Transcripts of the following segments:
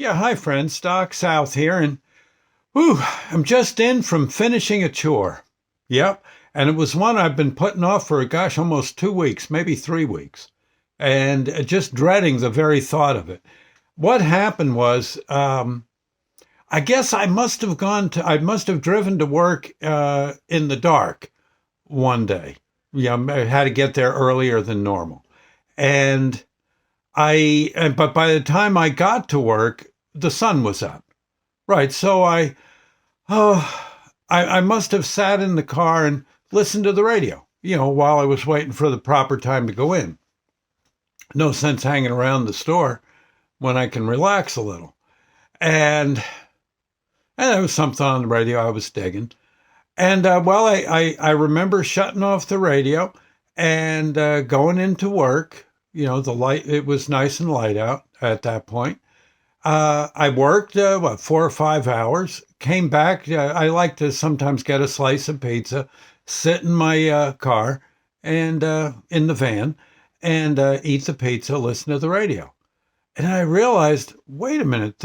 Yeah, hi friends, Doc South here, and whew, I'm just in from finishing a chore. Yep, and it was one I've been putting off for almost 2 weeks, maybe 3 weeks, and just dreading the very thought of it. What happened was, I guess I must have driven to work in the dark one day. Yeah, I had to get there earlier than normal, and but by the time I got to work, the sun was up. Right. So oh, I must have sat in the car and listened to the radio, while I was waiting for the proper time to go in. No sense hanging around the store when I can relax a little. And there was something on the radio I was digging. And I remember shutting off the radio and going into work. The light, it was nice and light out at that point. I worked, 4 or 5 hours, came back. I like to sometimes get a slice of pizza, sit in my car and in the van and eat the pizza, listen to the radio. And I realized, wait a minute,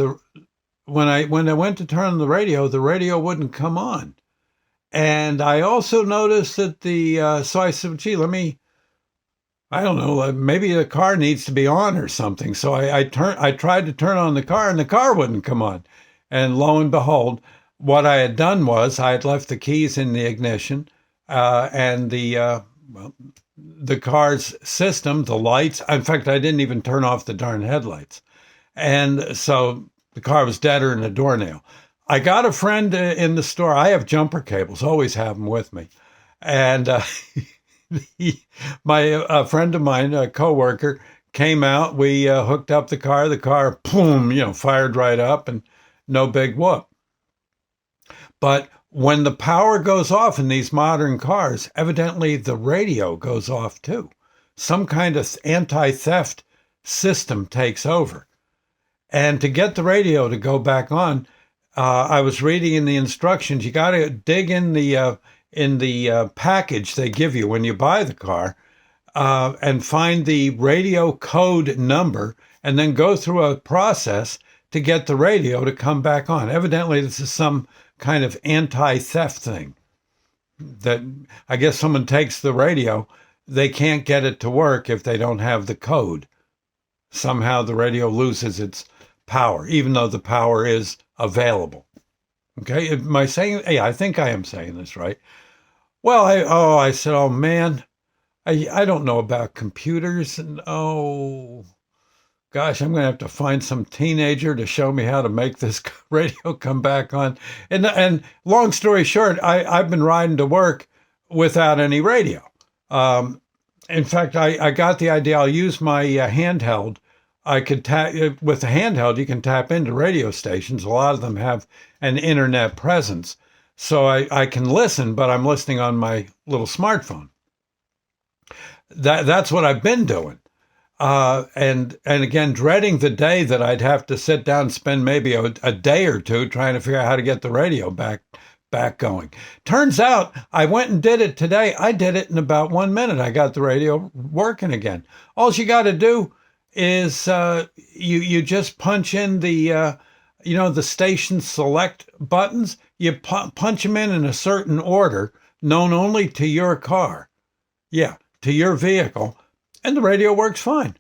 when I went to turn on the radio wouldn't come on. And I also noticed that so I said, gee, I don't know, maybe the car needs to be on or something. So I tried to turn on the car and the car wouldn't come on. And lo and behold, what I had done was I had left the keys in the ignition, and the car's system, the lights. In fact, I didn't even turn off the darn headlights. And so the car was deader than a doornail. I got a friend in the store. I have jumper cables, always have them with me. And my friend of mine, a coworker, came out. We hooked up the car. The car, boom, fired right up, and no big whoop. But when the power goes off in these modern cars, evidently the radio goes off too. Some kind of anti-theft system takes over. And to get the radio to go back on, I was reading in the instructions, you got to dig in the package they give you when you buy the car, and find the radio code number, and then go through a process to get the radio to come back on. Evidently, this is some kind of anti-theft thing. That I guess someone takes the radio, they can't get it to work if they don't have the code. Somehow the radio loses its power, even though the power is available. Okay, am I saying? Yeah, I think I am saying this right. Well, I said, oh man, I don't know about computers, and oh gosh, I'm going to have to find some teenager to show me how to make this radio come back on. And long story short, I've been riding to work without any radio. In fact, I got the idea. I'll use my handheld. I could tap with the handheld. You can tap into radio stations. A lot of them have an internet presence, so I can listen. But I'm listening on my little smartphone. That's what I've been doing, and again, dreading the day that I'd have to sit down and spend maybe a day or two trying to figure out how to get the radio back going. Turns out I went and did it today. I did it in about 1 minute. I got the radio working again. All you got to do is you just punch in the station select buttons. You punch them in a certain order known only to your car. Yeah, to your vehicle, and the radio works fine.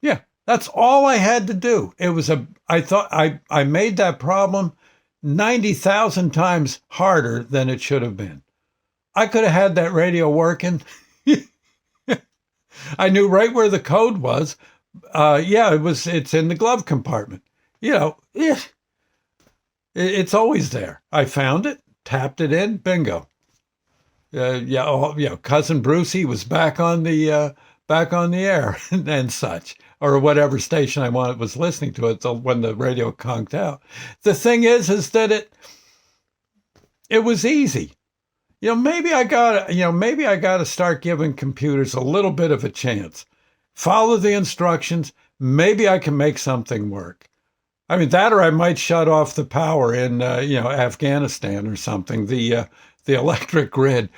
Yeah, that's all I had to do. I thought I made that problem 90,000 times harder than it should have been. I could have had that radio working. I knew right where the code was. It's in the glove compartment. It's always there. I found it, tapped it in, bingo. Cousin Brucey was back on the air and such, or whatever station I was listening to it when the radio conked out. The thing is that it was easy. Maybe I got to start giving computers a little bit of a chance. Follow the instructions. Maybe I can make something work. I mean, that, or I might shut off the power in Afghanistan or something. The electric grid,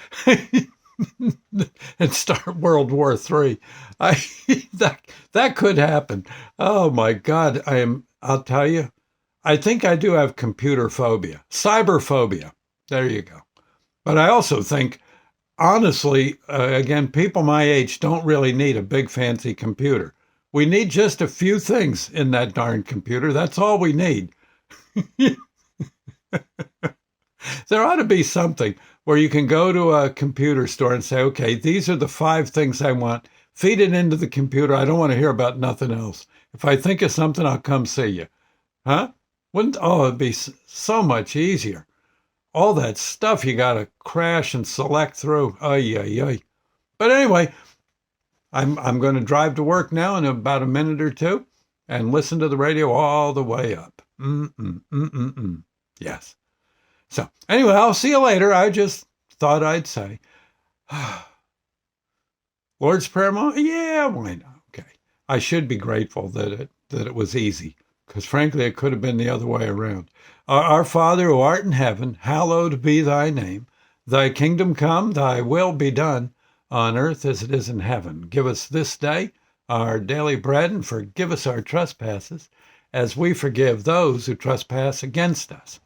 and start World War III. That could happen. Oh my God, I'll tell you, I think I do have computer phobia, cyber phobia. There you go. But I also think, honestly, again, people my age don't really need a big fancy computer. We need just a few things in that darn computer. That's all we need. There ought to be something where you can go to a computer store and say, okay, these are the 5 things I want. Feed it into the computer. I don't want to hear about nothing else. If I think of something, I'll come see you. Huh? Wouldn't, oh, it'd be so much easier. All that stuff you got to crash and select through. Ay, ay, ay. But anyway, I'm going to drive to work now in about a minute or two and listen to the radio all the way up. Yes. So anyway, I'll see you later. I just thought I'd say, Lord's Prayer, Mom? Yeah, why not? Okay. I should be grateful that it was easy, because frankly, it could have been the other way around. Our Father who art in heaven, hallowed be thy name. Thy kingdom come, thy will be done, on earth as it is in heaven. Give us this day our daily bread, and forgive us our trespasses, as we forgive those who trespass against us.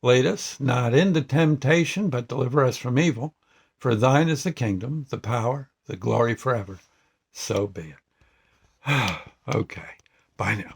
Lead us not into temptation, but deliver us from evil. For thine is the kingdom, the power, the glory forever. So be it. Okay. Bye now.